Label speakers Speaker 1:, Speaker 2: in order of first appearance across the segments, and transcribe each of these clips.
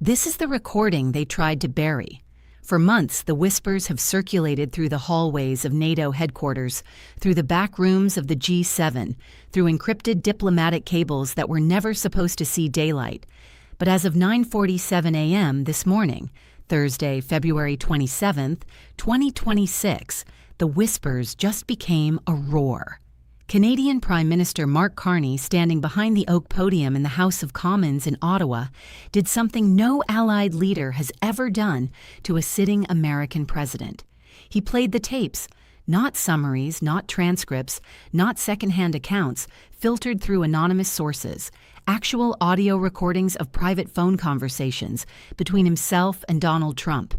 Speaker 1: This is the recording they tried to bury. For months, the whispers have circulated through the hallways of NATO headquarters, through the back rooms of the G7, through encrypted diplomatic cables that were never supposed to see daylight. But as of 9:47 a.m. this morning, Thursday, February 27th, 2026, the whispers just became a roar. Canadian Prime Minister Mark Carney, standing behind the oak podium in the House of Commons in Ottawa, did something no Allied leader has ever done to a sitting American president. He played the tapes, not summaries, not transcripts, not secondhand accounts filtered through anonymous sources, actual audio recordings of private phone conversations between himself and Donald Trump.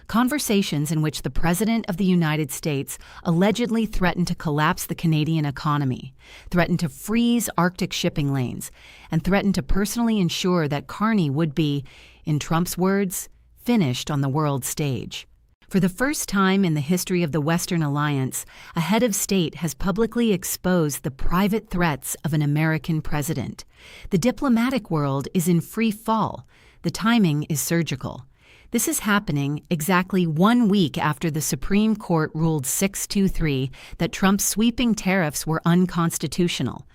Speaker 1: Conversations in which the President of the United States allegedly threatened to collapse the Canadian economy, threatened to freeze Arctic shipping lanes, and threatened to personally ensure that Carney would be, in Trump's words, finished on the world stage. For the first time in the history of the Western Alliance, a head of state has publicly exposed the private threats of an American president. The diplomatic world is in free fall. The timing is surgical. This is happening exactly 1 week after the Supreme Court ruled 6-3 that Trump's sweeping tariffs were unconstitutional,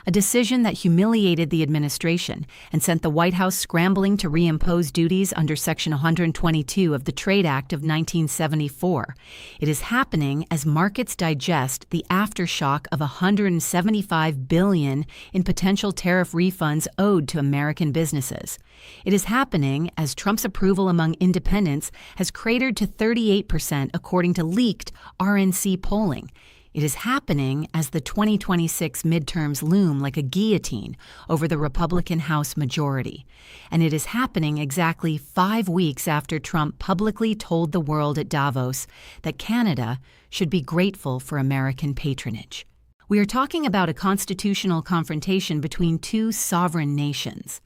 Speaker 1: a decision that humiliated the administration and sent the White House scrambling to reimpose duties under Section 122 of the Trade Act of 1974. It is happening as markets digest the aftershock of $175 billion in potential tariff refunds owed to American businesses. It is happening as Trump's approval among independents has cratered to 38% according to leaked RNC polling. It is happening as the 2026 midterms loom like a guillotine over the Republican House majority. And it is happening exactly 5 weeks after Trump publicly told the world at Davos that Canada should be grateful for American patronage. We are talking about a constitutional confrontation between two sovereign nations.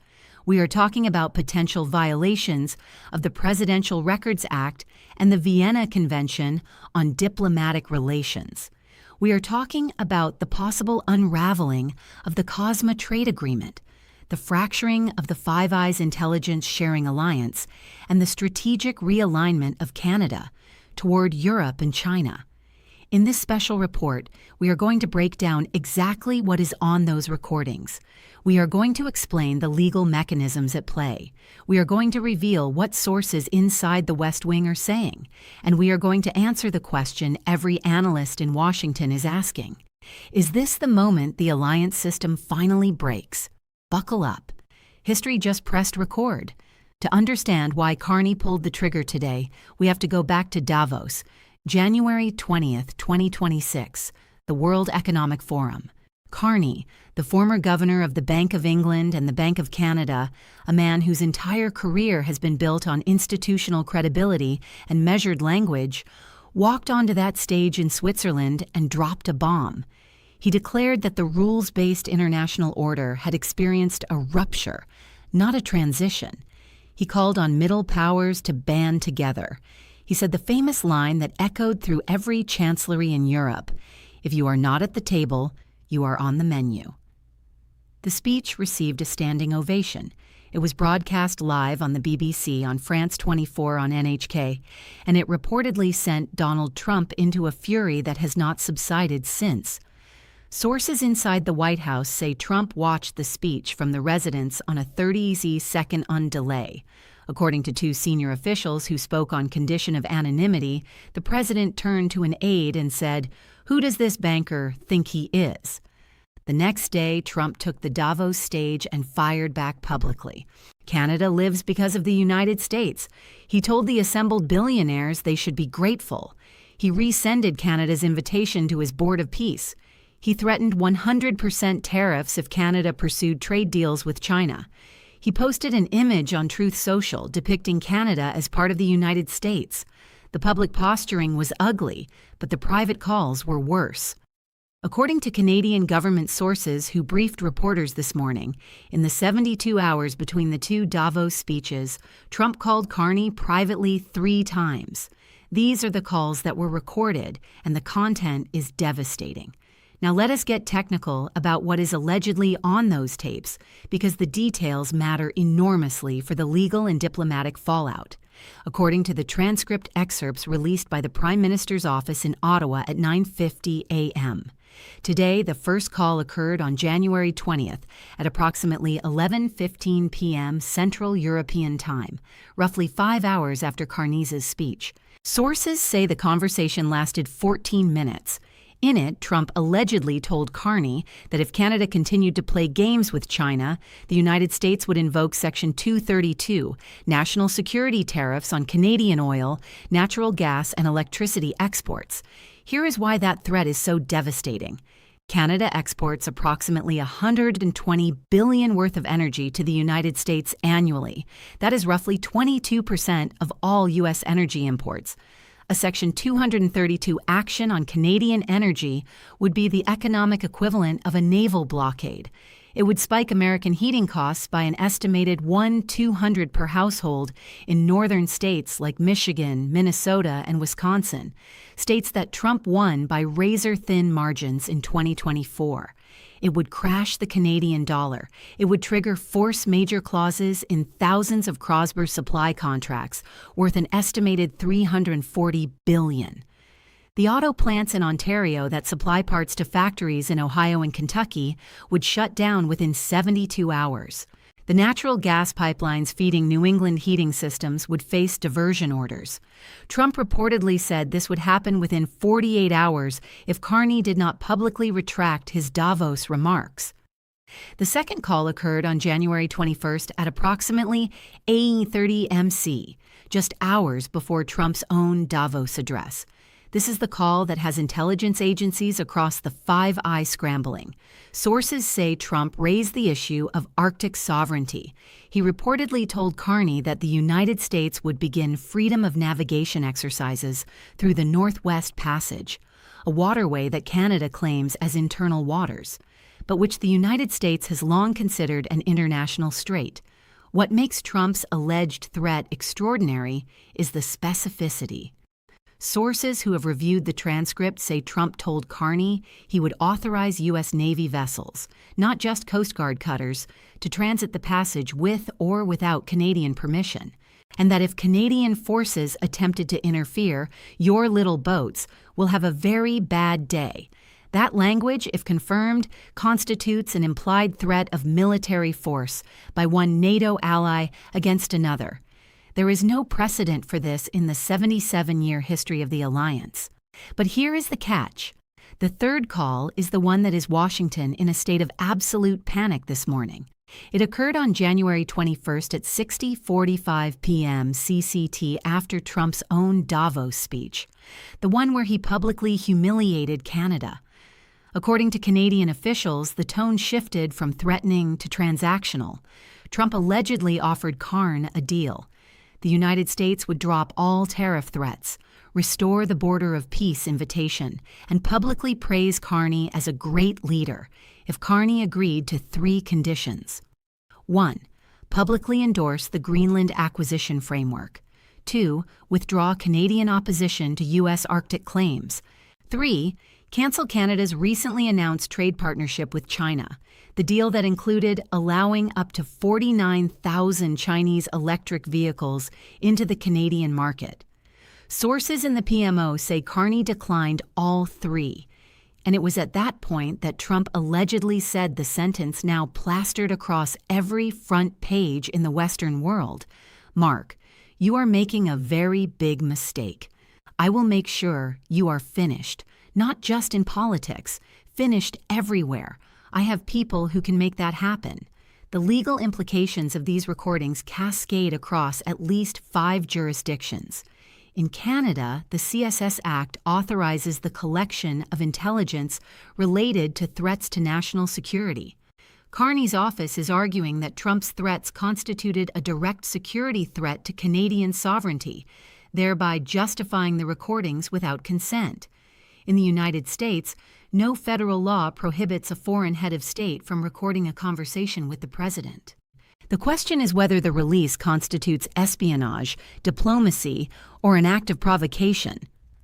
Speaker 1: We are talking about potential violations of the Presidential Records Act and the Vienna Convention on Diplomatic Relations. We are talking about the possible unraveling of the COSMA trade agreement, the fracturing of the Five Eyes intelligence sharing alliance, and the strategic realignment of Canada toward Europe and China. In this special report, we are going to break down exactly what is on those recordings. We are going to explain the legal mechanisms at play. We are going to reveal what sources inside the West Wing are saying. And we are going to answer the question every analyst in Washington is asking. Is this the moment the alliance system finally breaks? Buckle up. History just pressed record. To understand why Carney pulled the trigger today, we have to go back to Davos, January 20th, 2026, the World Economic Forum. Carney, the former governor of the Bank of England and the Bank of Canada, a man whose entire career has been built on institutional credibility and measured language, walked onto that stage in Switzerland and dropped a bomb. He declared that the rules-based international order had experienced a rupture, not a transition. He called on middle powers to band together. He said the famous line that echoed through every chancellery in Europe, "If you are not at the table, you are on the menu." The speech received a standing ovation. It was broadcast live on the BBC on France 24 on NHK, and it reportedly sent Donald Trump into a fury that has not subsided since. Sources inside the White House say Trump watched the speech from the residence on a 30 second delay. According to two senior officials who spoke on condition of anonymity, the president turned to an aide and said, "Who does this banker think he is?" The next day, Trump took the Davos stage and fired back publicly. Canada lives because of the United States. He told the assembled billionaires they should be grateful. He rescinded Canada's invitation to his Board of Peace. He threatened 100% tariffs if Canada pursued trade deals with China. He posted an image on Truth Social depicting Canada as part of the United States. The public posturing was ugly, but the private calls were worse. According to Canadian government sources who briefed reporters this morning, in the 72 hours between the two Davos speeches, Trump called Carney privately 3 times. These are the calls that were recorded, and the content is devastating. Now let us get technical about what is allegedly on those tapes, because the details matter enormously for the legal and diplomatic fallout. According to the transcript excerpts released by the Prime Minister's office in Ottawa at 9:50 a.m. Today, the first call occurred on January 20th at approximately 11:15 p.m. Central European Time, roughly 5 hours after Carney's speech. Sources say the conversation lasted 14 minutes. In it, Trump allegedly told Carney that if Canada continued to play games with China, the United States would invoke Section 232, national security tariffs on Canadian oil, natural gas, and electricity exports. Here is why that threat is so devastating. Canada exports approximately $120 billion worth of energy to the United States annually. That is roughly 22% of all U.S. energy imports. A Section 232 action on Canadian energy would be the economic equivalent of a naval blockade. It would spike American heating costs by an estimated $1,200 per household in northern states like Michigan, Minnesota, and Wisconsin, states that Trump won by razor-thin margins in 2024. It would crash the Canadian dollar. It would trigger force majeure clauses in thousands of Crosby supply contracts worth an estimated $340 billion. The auto plants in Ontario that supply parts to factories in Ohio and Kentucky would shut down within 72 hours. The natural gas pipelines feeding New England heating systems would face diversion orders. Trump reportedly said this would happen within 48 hours if Carney did not publicly retract his Davos remarks. The second call occurred on January 21st at approximately 8:30 MC, just hours before Trump's own Davos address. This is the call that has intelligence agencies across the Five Eyes scrambling. Sources say Trump raised the issue of Arctic sovereignty. He reportedly told Carney that the United States would begin freedom of navigation exercises through the Northwest Passage, a waterway that Canada claims as internal waters, but which the United States has long considered an international strait. What makes Trump's alleged threat extraordinary is the specificity. Sources who have reviewed the transcript say Trump told Carney he would authorize U.S. Navy vessels, not just Coast Guard cutters, to transit the passage with or without Canadian permission, and that if Canadian forces attempted to interfere, your little boats will have a very bad day. That language, if confirmed, constitutes an implied threat of military force by one NATO ally against another. There is no precedent for this in the 77-year history of the alliance. But here is the catch. The third call is the one that is Washington in a state of absolute panic this morning. It occurred on January 21st at 6:45 p.m. CCT after Trump's own Davos speech, the one where he publicly humiliated Canada. According to Canadian officials, the tone shifted from threatening to transactional. Trump allegedly offered Carney a deal. The United States would drop all tariff threats, restore the border of peace invitation, and publicly praise Carney as a great leader if Carney agreed to 3 conditions. 1. Publicly endorse the Greenland Acquisition Framework. 2. Withdraw Canadian opposition to U.S. Arctic claims. 3. Cancel Canada's recently announced trade partnership with China, the deal that included allowing up to 49,000 Chinese electric vehicles into the Canadian market. Sources in the PMO say Carney declined all 3, and it was at that point that Trump allegedly said the sentence now plastered across every front page in the Western world: "Mark, you are making a very big mistake. I will make sure you are finished, not just in politics, finished everywhere. I have people who can make that happen." The legal implications of these recordings cascade across at least 5 jurisdictions. In Canada, the CSS Act authorizes the collection of intelligence related to threats to national security. Carney's office is arguing that Trump's threats constituted a direct security threat to Canadian sovereignty, thereby justifying the recordings without consent. In the United States, no federal law prohibits a foreign head of state from recording a conversation with the president. The question is whether the release constitutes espionage, diplomacy, or an act of provocation.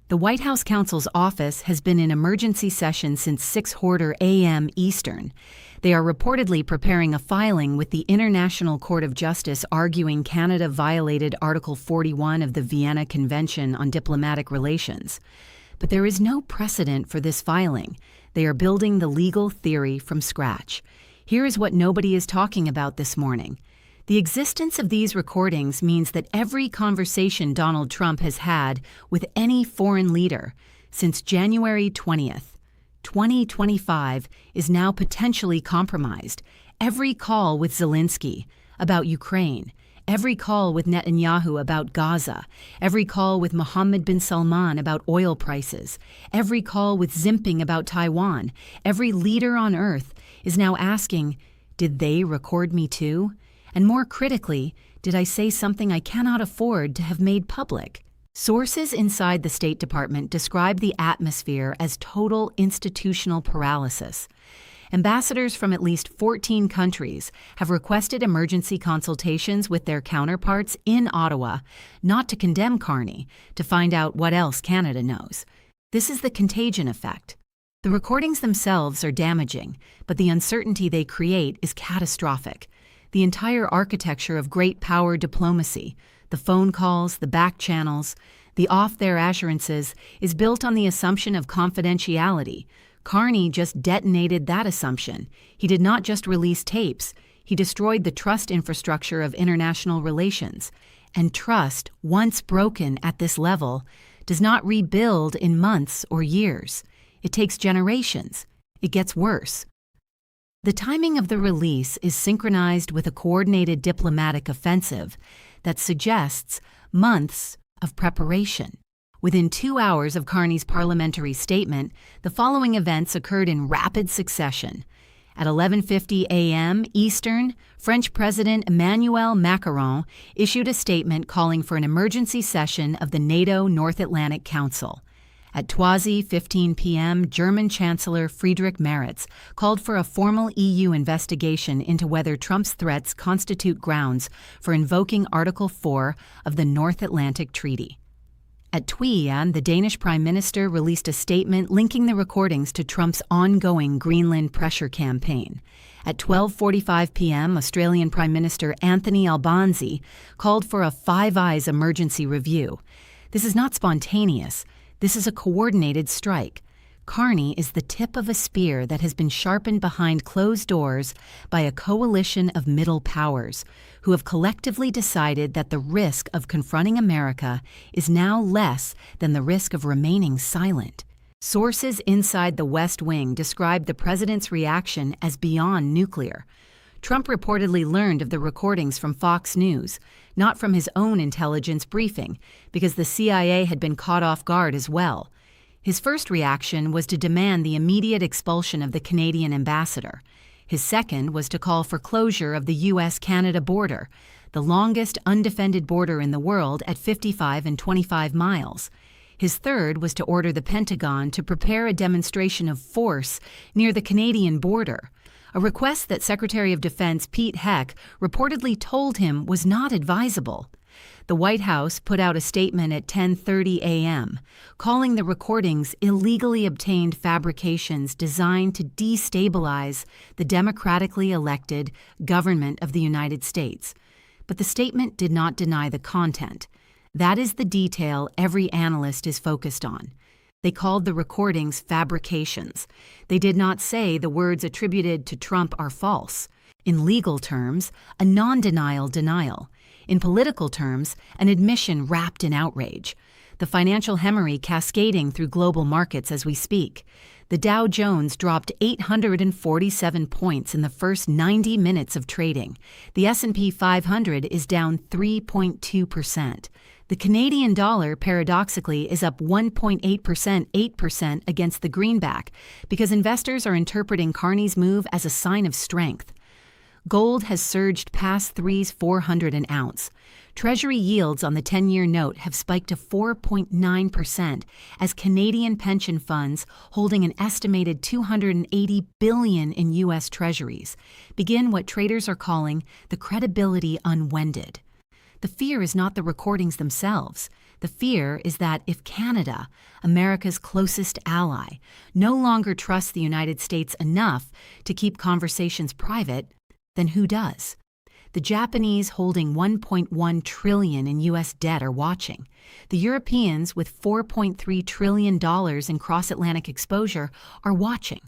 Speaker 1: The White House counsel's office has been in emergency session since 6:00 a.m. Eastern. They are reportedly preparing a filing with the International Court of Justice arguing Canada violated Article 41 of the Vienna Convention on Diplomatic Relations. But there is no precedent for this filing. They are building the legal theory from scratch. Here is what nobody is talking about this morning. The existence of these recordings means that every conversation Donald Trump has had with any foreign leader since January 20th, 2025 is now potentially compromised. Every call with Zelensky about Ukraine, every call with Netanyahu about Gaza, every call with Mohammed bin Salman about oil prices, every call with Jinping about Taiwan, every leader on earth is now asking, did they record me too? And more critically, did I say something I cannot afford to have made public? Sources inside the State Department describe the atmosphere as total institutional paralysis. Ambassadors from at least 14 countries have requested emergency consultations with their counterparts in Ottawa, not to condemn Carney, to find out what else Canada knows. This is the contagion effect. The recordings themselves are damaging, but the uncertainty they create is catastrophic. The entire architecture of great power diplomacy, the phone calls, the back channels, the off-there assurances, is built on the assumption of confidentiality. Carney just detonated that assumption. He did not just release tapes, he destroyed the trust infrastructure of international relations. And trust, once broken at this level, does not rebuild in months or years. It takes generations. It gets worse. The timing of the release is synchronized with a coordinated diplomatic offensive that suggests months of preparation. Within 2 hours of Carney's parliamentary statement, the following events occurred in rapid succession. At 11:50 a.m. Eastern, French President Emmanuel Macron issued a statement calling for an emergency session of the NATO North Atlantic Council. At 12:15 p.m., German Chancellor Friedrich Merz called for a formal EU investigation into whether Trump's threats constitute grounds for invoking Article 4 of the North Atlantic Treaty. At 2 a.m., the Danish Prime Minister released a statement linking the recordings to Trump's ongoing Greenland pressure campaign. At 12:45 p.m., Australian Prime Minister Anthony Albanese called for a Five Eyes emergency review. This is not spontaneous. This is a coordinated strike. Carney is the tip of a spear that has been sharpened behind closed doors by a coalition of middle powers who have collectively decided that the risk of confronting America is now less than the risk of remaining silent. Sources inside the West Wing describe the president's reaction as beyond nuclear. Trump reportedly learned of the recordings from Fox News, not from his own intelligence briefing, because the CIA had been caught off guard as well. His first reaction was to demand the immediate expulsion of the Canadian ambassador. His second was to call for closure of the U.S.-Canada border, the longest undefended border in the world at 55 and 25 miles. His third was to order the Pentagon to prepare a demonstration of force near the Canadian border, a request that Secretary of Defense Pete Heck reportedly told him was not advisable. The White House put out a statement at 10:30 a.m., calling the recordings illegally obtained fabrications designed to destabilize the democratically elected government of the United States. But the statement did not deny the content. That is the detail every analyst is focused on. They called the recordings fabrications. They did not say the words attributed to Trump are false. In legal terms, a non-denial denial. In political terms, an admission wrapped in outrage. The financial hemorrhage cascading through global markets as we speak. The Dow Jones dropped 847 points in the first 90 minutes of trading. The S&P 500 is down 3.2%. The Canadian dollar, paradoxically, is up 1.8%, 8% against the greenback, because investors are interpreting Carney's move as a sign of strength. Gold has surged past $3,400 an ounce. Treasury yields on the 10-year note have spiked to 4.9% as Canadian pension funds holding an estimated $280 billion in U.S. treasuries begin what traders are calling the credibility unwended. The fear is not the recordings themselves. The fear is that if Canada, America's closest ally, no longer trusts the United States enough to keep conversations private, then who does? The Japanese, holding $1.1 trillion in U.S. debt, are watching. The Europeans, with $4.3 trillion in cross-Atlantic exposure, are watching.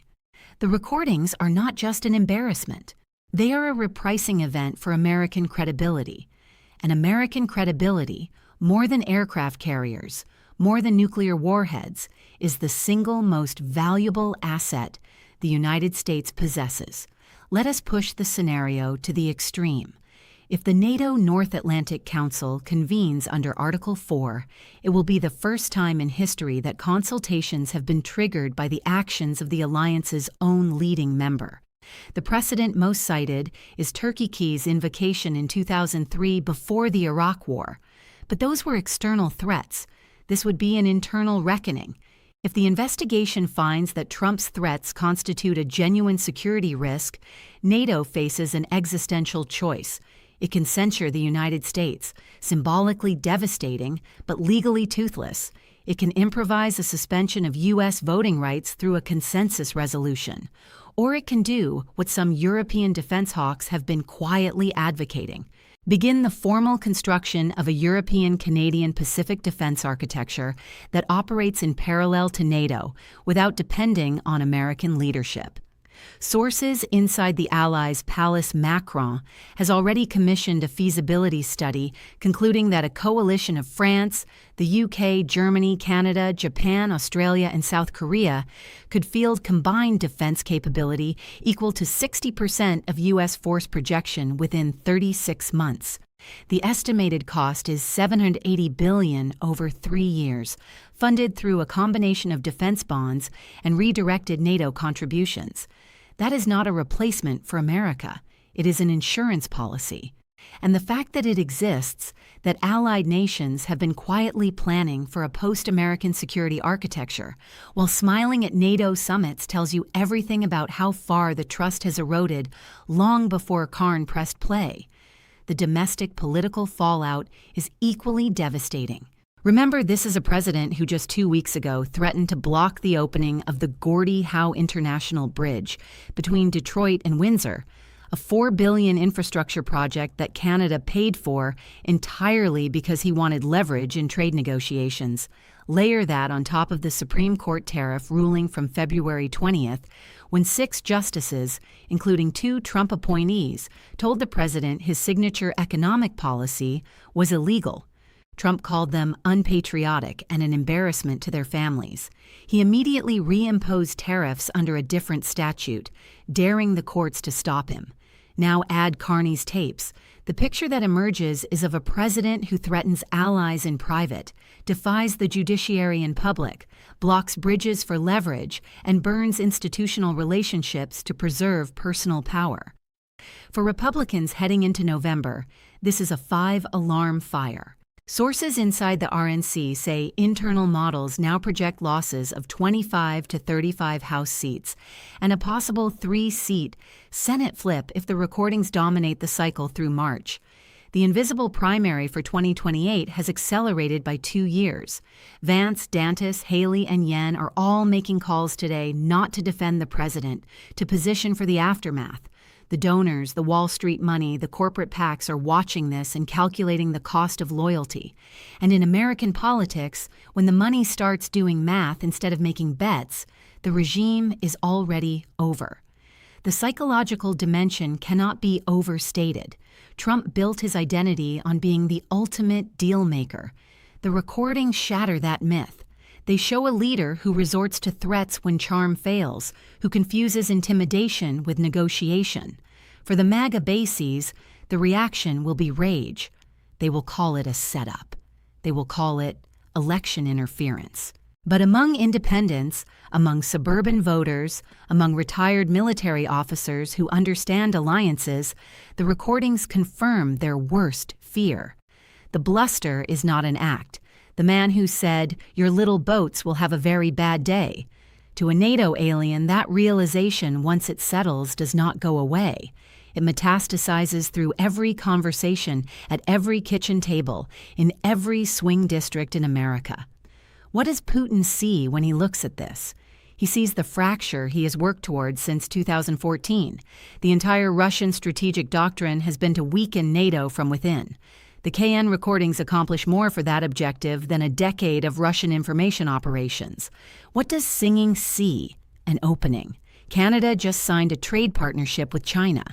Speaker 1: The recordings are not just an embarrassment. They are a repricing event for American credibility. And American credibility, more than aircraft carriers, more than nuclear warheads, is the single most valuable asset the United States possesses. Let us push the scenario to the extreme. If the NATO North Atlantic Council convenes under Article 4, it will be the first time in history that consultations have been triggered by the actions of the alliance's own leading member. The precedent most cited is Turkey's invocation in 2003 before the Iraq War. But those were external threats. This would be an internal reckoning. If the investigation finds that Trump's threats constitute a genuine security risk, NATO faces an existential choice. It can censure the United States, symbolically devastating but legally toothless. It can improvise a suspension of U.S. voting rights through a consensus resolution. Or it can do what some European defense hawks have been quietly advocating: begin the formal construction of a European-Canadian Pacific defense architecture that operates in parallel to NATO without depending on American leadership. Sources inside the Allies' Palace Macron has already commissioned a feasibility study concluding that a coalition of France, the UK, Germany, Canada, Japan, Australia, and South Korea could field combined defense capability equal to 60% of U.S. force projection within 36 months. The estimated cost is $780 billion over 3 years, funded through a combination of defense bonds and redirected NATO contributions. That is not a replacement for America. It is an insurance policy. And the fact that it exists, that allied nations have been quietly planning for a post-American security architecture, while smiling at NATO summits, tells you everything about how far the trust has eroded long before Carney pressed play. The domestic political fallout is equally devastating. Remember, this is a president who just 2 weeks ago threatened to block the opening of the Gordie Howe International Bridge between Detroit and Windsor, a $4 billion infrastructure project that Canada paid for entirely because he wanted leverage in trade negotiations. Layer that on top of the Supreme Court tariff ruling from February 20th, when 6 justices, including 2 Trump appointees, told the president his signature economic policy was illegal. Trump called them unpatriotic and an embarrassment to their families. He immediately reimposed tariffs under a different statute, daring the courts to stop him. Now add Carney's tapes. The picture that emerges is of a president who threatens allies in private, defies the judiciary in public, blocks bridges for leverage, and burns institutional relationships to preserve personal power. For Republicans heading into November, this is a 5-alarm fire. Sources inside the RNC say internal models now project losses of 25 to 35 House seats and a possible 3-seat Senate flip if the recordings dominate the cycle through March. The invisible primary for 2028 has accelerated by 2 years. Vance, Dantis, Haley, and Yen are all making calls today not to defend the president, to position for the aftermath. The donors, the Wall Street money, the corporate PACs are watching this and calculating the cost of loyalty. And in American politics, when the money starts doing math instead of making bets, the regime is already over. The psychological dimension cannot be overstated. Trump built his identity on being the ultimate deal maker. The recordings shatter that myth. They show a leader who resorts to threats when charm fails, who confuses intimidation with negotiation. For the MAGA bases, the reaction will be rage. They will call it a setup. They will call it election interference. But among independents, among suburban voters, among retired military officers who understand alliances, the recordings confirm their worst fear. The bluster is not an act. The man who said, "Your little boats will have a very bad day." To a NATO alien, that realization, once it settles, does not go away. It metastasizes through every conversation, at every kitchen table, in every swing district in America. What does Putin see when he looks at this? He sees the fracture he has worked towards since 2014. The entire Russian strategic doctrine has been to weaken NATO from within. The KN recordings accomplish more for that objective than a decade of Russian information operations. What does Singing see? An opening. Canada just signed a trade partnership with China.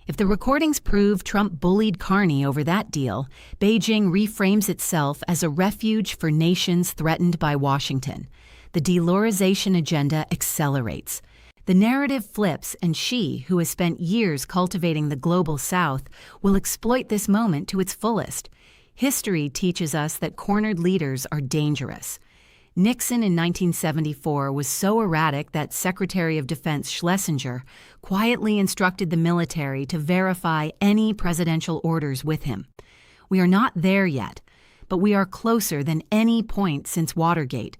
Speaker 1: If the recordings prove Trump bullied Carney over that deal, Beijing reframes itself as a refuge for nations threatened by Washington. The de-dollarization agenda accelerates. The narrative flips, and Xi, who has spent years cultivating the global South, will exploit this moment to its fullest. History teaches us that cornered leaders are dangerous. Nixon in 1974 was so erratic that Secretary of Defense Schlesinger quietly instructed the military to verify any presidential orders with him. We are not there yet, but we are closer than any point since Watergate.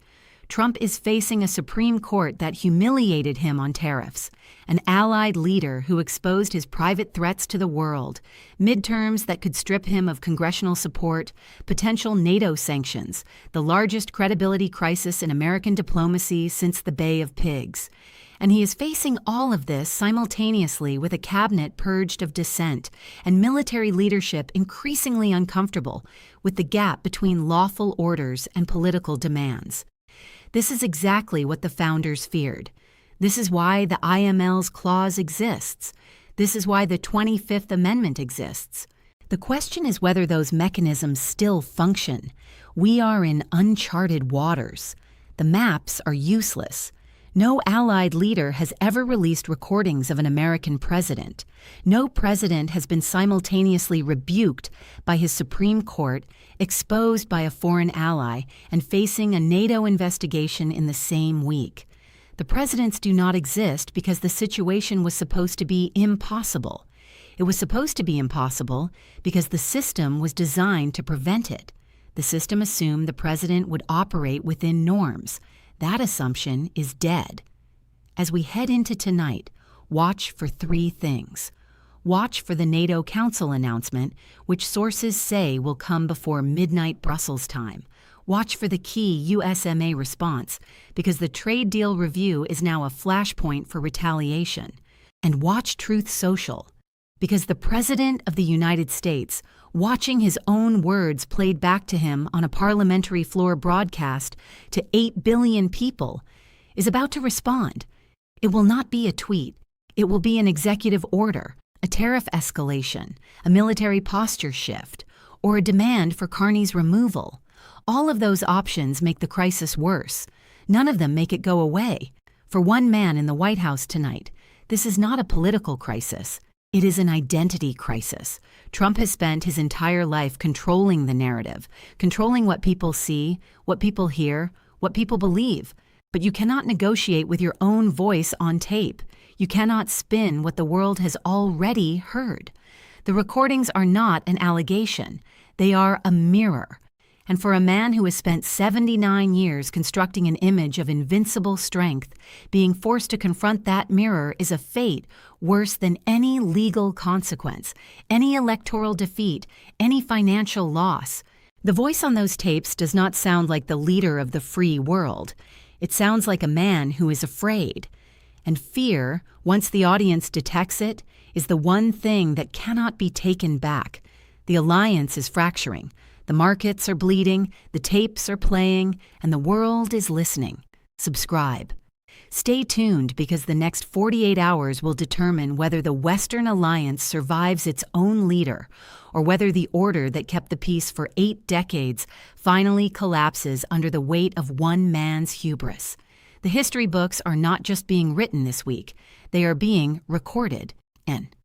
Speaker 1: Trump is facing a Supreme Court that humiliated him on tariffs, an allied leader who exposed his private threats to the world, midterms that could strip him of congressional support, potential NATO sanctions, the largest credibility crisis in American diplomacy since the Bay of Pigs. And he is facing all of this simultaneously with a cabinet purged of dissent and military leadership increasingly uncomfortable with the gap between lawful orders and political demands. This is exactly what the founders feared. This is why the IML's clause exists. This is why the 25th Amendment exists. The question is whether those mechanisms still function. We are in uncharted waters. The maps are useless. No allied leader has ever released recordings of an American president. No president has been simultaneously rebuked by his Supreme Court, exposed by a foreign ally, and facing a NATO investigation in the same week. The presidents do not exist because the situation was supposed to be impossible. It was supposed to be impossible because the system was designed to prevent it. The system assumed the president would operate within norms. That assumption is dead. As we head into tonight, watch for three things. Watch for the NATO Council announcement, which sources say will come before midnight Brussels time. Watch for the key USMA response, because the trade deal review is now a flashpoint for retaliation. And watch Truth Social, because the President of the United States, watching his own words played back to him on a parliamentary floor broadcast to 8 billion people, is about to respond. It will not be a tweet. It will be an executive order, a tariff escalation, a military posture shift, or a demand for Carney's removal. All of those options make the crisis worse. None of them make it go away. For one man in the White House tonight, this is not a political crisis. It is an identity crisis. Trump has spent his entire life controlling the narrative, controlling what people see, what people hear, what people believe. But you cannot negotiate with your own voice on tape. You cannot spin what the world has already heard. The recordings are not an allegation. They are a mirror. And for a man who has spent 79 years constructing an image of invincible strength, being forced to confront that mirror is a fate worse than any legal consequence, any electoral defeat, any financial loss. The voice on those tapes does not sound like the leader of the free world. It sounds like a man who is afraid. And fear, once the audience detects it, is the one thing that cannot be taken back. The alliance is fracturing. The markets are bleeding, the tapes are playing, and the world is listening. Subscribe. Stay tuned, because the next 48 hours will determine whether the Western alliance survives its own leader, or whether the order that kept the peace for 8 decades finally collapses under the weight of one man's hubris. The history books are not just being written this week, they are being recorded. And